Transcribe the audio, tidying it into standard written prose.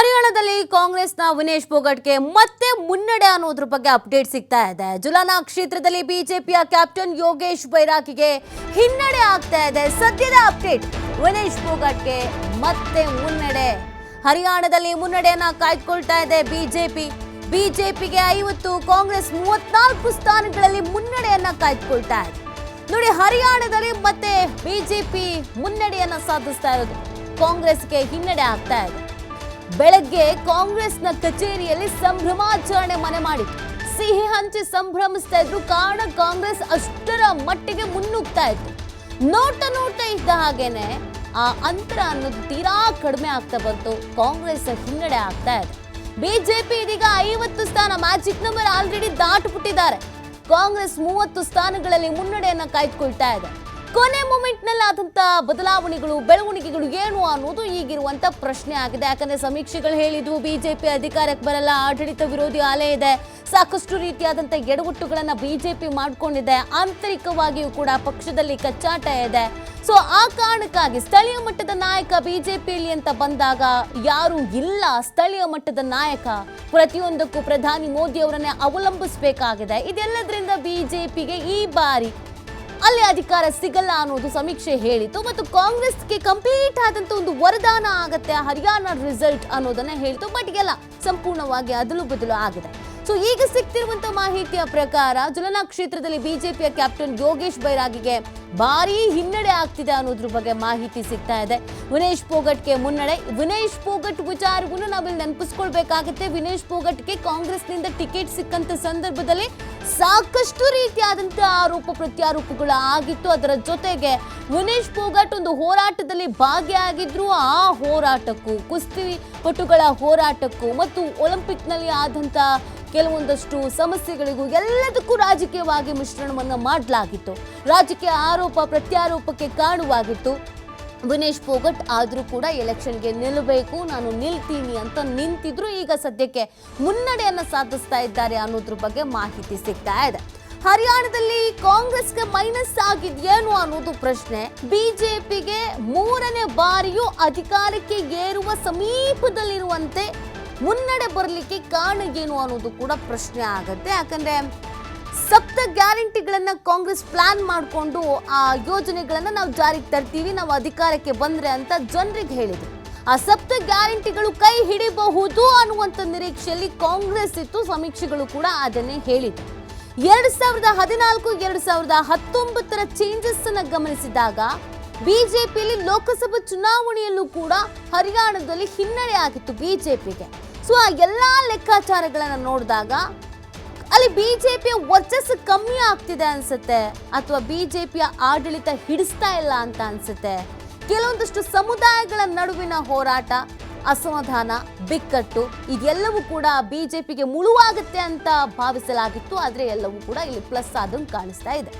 ಹರಿಯಾಣದಲ್ಲಿ ಕಾಂಗ್ರೆಸ್ನ ವಿನೇಶ್ ಫೋಗಟ್ಗೆ ಮತ್ತೆ ಮುನ್ನಡೆ ಅನ್ನೋದ್ರ ಬಗ್ಗೆ ಅಪ್ಡೇಟ್ ಸಿಗ್ತಾ ಇದೆ. ಜುಲಾನಾ ಕ್ಷೇತ್ರದಲ್ಲಿ ಬಿಜೆಪಿಯ ಕ್ಯಾಪ್ಟನ್ ಯೋಗೇಶ್ ಬೈರಾಗಿಗೆ ಹಿನ್ನಡೆ ಆಗ್ತಾ ಇದೆ. ಸದ್ಯದ ಅಪ್ಡೇಟ್, ವಿನೇಶ್ ಫೋಗಟ್ಗೆ ಮತ್ತೆ ಮುನ್ನಡೆ. ಹರಿಯಾಣದಲ್ಲಿ ಮುನ್ನಡೆಯನ್ನ ಕಾಯ್ದುಕೊಳ್ತಾ ಇದೆ ಬಿಜೆಪಿಗೆ 50, ಕಾಂಗ್ರೆಸ್ 34 ಸ್ಥಾನಗಳಲ್ಲಿ ಮುನ್ನಡೆಯನ್ನ ಕಾಯ್ದುಕೊಳ್ತಾ ಇದೆ. ನೋಡಿ, ಹರಿಯಾಣದಲ್ಲಿ ಮತ್ತೆ ಬಿಜೆಪಿ ಮುನ್ನಡೆಯನ್ನ ಸಾಧಿಸ್ತಾ ಇರೋದು, ಕಾಂಗ್ರೆಸ್ಗೆ ಹಿನ್ನಡೆ ಆಗ್ತಾ ಇದೆ. ಬೆಳಗ್ಗೆ ಕಾಂಗ್ರೆಸ್ನ ಕಚೇರಿಯಲ್ಲಿ ಸಂಭ್ರಮಾಚರಣೆ ಮನೆ ಮಾಡಿತ್ತು. ಸಿಹಿ ಹಂಚಿ ಸಂಭ್ರಮಿಸ್ತಾ ಇದ್ರು. ಕಾರಣ ಕಾಂಗ್ರೆಸ್ ಅಷ್ಟರ ಮಟ್ಟಿಗೆ ಮುನ್ನುಗ್ತಾ ಇತ್ತು. ನೋಡ್ತಾ ಇದ್ದ ಹಾಗೇನೆ ಆ ಅಂತರ ಅನ್ನೋದು ತೀರಾ ಕಡಿಮೆ ಆಗ್ತಾ ಬಂತು. ಕಾಂಗ್ರೆಸ್ ಹಿನ್ನಡೆ ಆಗ್ತಾ ಇದೆ. ಬಿಜೆಪಿ ಇದೀಗ 50 ಸ್ಥಾನ, ಮ್ಯಾಜಿಕ್ ನಂಬರ್ ಆಲ್ರೆಡಿ ದಾಟುಬಿಟ್ಟಿದ್ದಾರೆ. ಕಾಂಗ್ರೆಸ್ 30 ಸ್ಥಾನಗಳಲ್ಲಿ ಮುನ್ನಡೆಯನ್ನ ಕಾಯ್ದುಕೊಳ್ತಾ ಇದೆ. ಕೊನೆ ಮೂಮೆಂಟ್ ನಲ್ಲಿ ಆದಂತ ಬದಲಾವಣೆಗಳು, ಬೆಳವಣಿಗೆಗಳು ಏನು ಅನ್ನೋದು ಈಗಿರುವಂತ ಪ್ರಶ್ನೆ ಆಗಿದೆ. ಯಾಕಂದ್ರೆ ಸಮೀಕ್ಷೆಗಳು ಹೇಳಿದ್ವು ಬಿಜೆಪಿ ಅಧಿಕಾರಕ್ಕೆ ಬರಲ್ಲ, ಆಡಳಿತ ವಿರೋಧಿ ಅಲೆ ಇದೆ, ಸಾಕಷ್ಟು ರೀತಿಯಾದಂತ ಎಡವಟ್ಟುಗಳನ್ನ ಬಿಜೆಪಿ ಮಾಡ್ಕೊಂಡಿದೆ, ಆಂತರಿಕವಾಗಿಯೂ ಕೂಡ ಪಕ್ಷದಲ್ಲಿ ಕಚ್ಚಾಟ ಇದೆ. ಸೊ ಆ ಕಾರಣಕ್ಕಾಗಿ ಸ್ಥಳೀಯ ಮಟ್ಟದ ನಾಯಕ ಬಿಜೆಪಿಯಲ್ಲಿ ಅಂತ ಬಂದಾಗ ಯಾರು ಇಲ್ಲ. ಸ್ಥಳೀಯ ಮಟ್ಟದ ನಾಯಕ ಪ್ರತಿಯೊಂದಕ್ಕೂ ಪ್ರಧಾನಿ ಮೋದಿ ಅವರನ್ನೇ ಅವಲಂಬಿಸಬೇಕಾಗಿದೆ. ಇದೆಲ್ಲದರಿಂದ ಬಿಜೆಪಿಗೆ ಈ ಬಾರಿ ಅಲ್ಲಿ ಅಧಿಕಾರ ಸಿಗಲ್ಲ ಅನ್ನೋದು ಸಮೀಕ್ಷೆ ಹೇಳಿತು. ಮತ್ತು ಕಾಂಗ್ರೆಸ್ಗೆ ಕಂಪ್ಲೀಟ್ ಆದಂತ ಒಂದು ವರದಾನ ಆಗತ್ತೆ ಹರಿಯಾಣ ರಿಸಲ್ಟ್ ಅನ್ನೋದನ್ನ ಹೇಳಿತು. ಬಟ್ ಎಲ್ಲ ಸಂಪೂರ್ಣವಾಗಿ ಅದಲು ಬದಲು ಆಗಿದೆ. ಸೊ ಈಗ ಸಿಗ್ತಿರುವಂತ ಮಾಹಿತಿಯ ಪ್ರಕಾರ ಜುಲಾನಾ ಕ್ಷೇತ್ರದಲ್ಲಿ ಬಿಜೆಪಿಯ ಕ್ಯಾಪ್ಟನ್ ಯೋಗೇಶ್ ಬೈರಾಗಿಗೆ ಭಾರಿ ಹಿನ್ನಡೆ ಆಗ್ತಿದೆ ಅನ್ನೋದ್ರ ಬಗ್ಗೆ ಮಾಹಿತಿ ಸಿಗ್ತಾ ಇದೆ. ವಿನೇಶ್ ಫೋಗಟ್ಗೆ ಮುನ್ನಡೆ. ವಿನೇಶ್ ಫೋಗಟ್ ವಿಚಾರವನ್ನು ನಾವಿಲ್ಲಿ ನೆನಪಿಸ್ಕೊಳ್ಬೇಕಾಗುತ್ತೆ. ವಿನೇಶ್ ಫೋಗಟ್ಗೆ ಕಾಂಗ್ರೆಸ್ನಿಂದ ಟಿಕೆಟ್ ಸಿಕ್ಕಂತ ಸಂದರ್ಭದಲ್ಲಿ ಸಾಕಷ್ಟು ರೀತಿಯಾದಂತಹ ಆರೋಪ ಪ್ರತ್ಯಾರೋಪಗಳು ಆಗಿತ್ತು. ಅದರ ಜೊತೆಗೆ ವಿನೇಶ್ ಫೋಗಟ್ ಒಂದು ಹೋರಾಟದಲ್ಲಿ ಭಾಗಿಯಾಗಿದ್ರು. ಆ ಹೋರಾಟಕ್ಕೂ, ಕುಸ್ತಿ ಪಟುಗಳ ಹೋರಾಟಕ್ಕೂ ಮತ್ತು ಒಲಿಂಪಿಕ್ನಲ್ಲಿ ಆದಂತ ಕೆಲವೊಂದಷ್ಟು ಸಮಸ್ಯೆಗಳಿಗೂ ಎಲ್ಲದಕ್ಕೂ ರಾಜಕೀಯವಾಗಿ ಮಿಶ್ರಣವನ್ನ ಮಾಡಲಾಗಿತ್ತು. ರಾಜಕೀಯ ಆರೋಪ ಪ್ರತ್ಯಾರೋಪಕ್ಕೆ ಕಾರಣವಾಗಿತ್ತು ವಿನೇಶ್ ಫೋಗಟ್. ಆದರೂ ಕೂಡ ಎಲೆಕ್ಷನ್ಗೆ ನಿಲ್ಲಬೇಕು, ನಾನು ನಿಲ್ತೀನಿ ಅಂತ ನಿಂತಿದ್ರು. ಈಗ ಸದ್ಯಕ್ಕೆ ಮುನ್ನಡೆಯನ್ನ ಸಾಧಿಸ್ತಾ ಇದ್ದಾರೆ ಅನ್ನೋದ್ರ ಬಗ್ಗೆ ಮಾಹಿತಿ ಸಿಗ್ತಾ ಇದೆ. ಹರಿಯಾಣದಲ್ಲಿ ಕಾಂಗ್ರೆಸ್ಗೆ ಮೈನಸ್ ಆಗಿದೆಯೇನು ಅನ್ನೋದು ಪ್ರಶ್ನೆ. ಬಿಜೆಪಿಗೆ 3ನೇ ಬಾರಿಯೂ ಅಧಿಕಾರಕ್ಕೆ ಏರುವ ಸಮೀಪದಲ್ಲಿರುವಂತೆ ಮುನ್ನಡೆ ಬರಲಿಕ್ಕೆ ಕಾರಣ ಏನು ಅನ್ನೋದು ಕೂಡ ಪ್ರಶ್ನೆ ಆಗುತ್ತೆ. ಯಾಕಂದ್ರೆ 7 ಗ್ಯಾರಂಟಿಗಳನ್ನ ಕಾಂಗ್ರೆಸ್ ಪ್ಲಾನ್ ಮಾಡಿಕೊಂಡು ಆ ಯೋಜನೆಗಳನ್ನ ನಾವು ಜಾರಿಗೆ ತರ್ತೀವಿ, ನಾವು ಅಧಿಕಾರಕ್ಕೆ ಬಂದ್ರೆ ಅಂತ ಜನರಿಗೆ ಹೇಳಿದ್ರು. ಆ 7 ಗ್ಯಾರಂಟಿಗಳು ಕೈ ಹಿಡಿಬಹುದು ಅನ್ನುವಂಥ ನಿರೀಕ್ಷೆಯಲ್ಲಿ ಕಾಂಗ್ರೆಸ್ ಇತ್ತು. ಸಮೀಕ್ಷೆಗಳು ಕೂಡ ಅದನ್ನೇ ಹೇಳಿದ್ರು. 2014, 2019 ಚೇಂಜಸ್ ಅನ್ನ ಗಮನಿಸಿದಾಗ ಬಿಜೆಪಿಯಲ್ಲಿ ಲೋಕಸಭಾ ಚುನಾವಣೆಯಲ್ಲೂ ಕೂಡ ಹರಿಯಾಣದಲ್ಲಿ ಹಿನ್ನಡೆ ಆಗಿತ್ತು ಬಿಜೆಪಿಗೆ. ಸೊ ಆ ಎಲ್ಲಾ ಲೆಕ್ಕಾಚಾರಗಳನ್ನ ನೋಡಿದಾಗ ಅಲ್ಲಿ ಬಿಜೆಪಿಯ ವರ್ಚಸ್ಸು ಕಮ್ಮಿ ಆಗ್ತಿದೆ ಅನ್ಸುತ್ತೆ, ಅಥವಾ ಬಿಜೆಪಿಯ ಆಡಳಿತ ಹಿಡಿಸ್ತಾ ಇಲ್ಲ ಅಂತ ಅನ್ಸುತ್ತೆ. ಕೆಲವೊಂದಷ್ಟು ಸಮುದಾಯಗಳ ನಡುವಿನ ಹೋರಾಟ, ಅಸಮಾಧಾನ, ಬಿಕ್ಕಟ್ಟು ಇದೆಲ್ಲವೂ ಕೂಡ ಬಿಜೆಪಿಗೆ ಮುಳುವಾಗುತ್ತೆ ಅಂತ ಭಾವಿಸಲಾಗಿತ್ತು. ಆದ್ರೆ ಎಲ್ಲವೂ ಕೂಡ ಇಲ್ಲಿ ಪ್ಲಸ್ ಆದಂಗೆ ಕಾಣಿಸ್ತಾ ಇದೆ.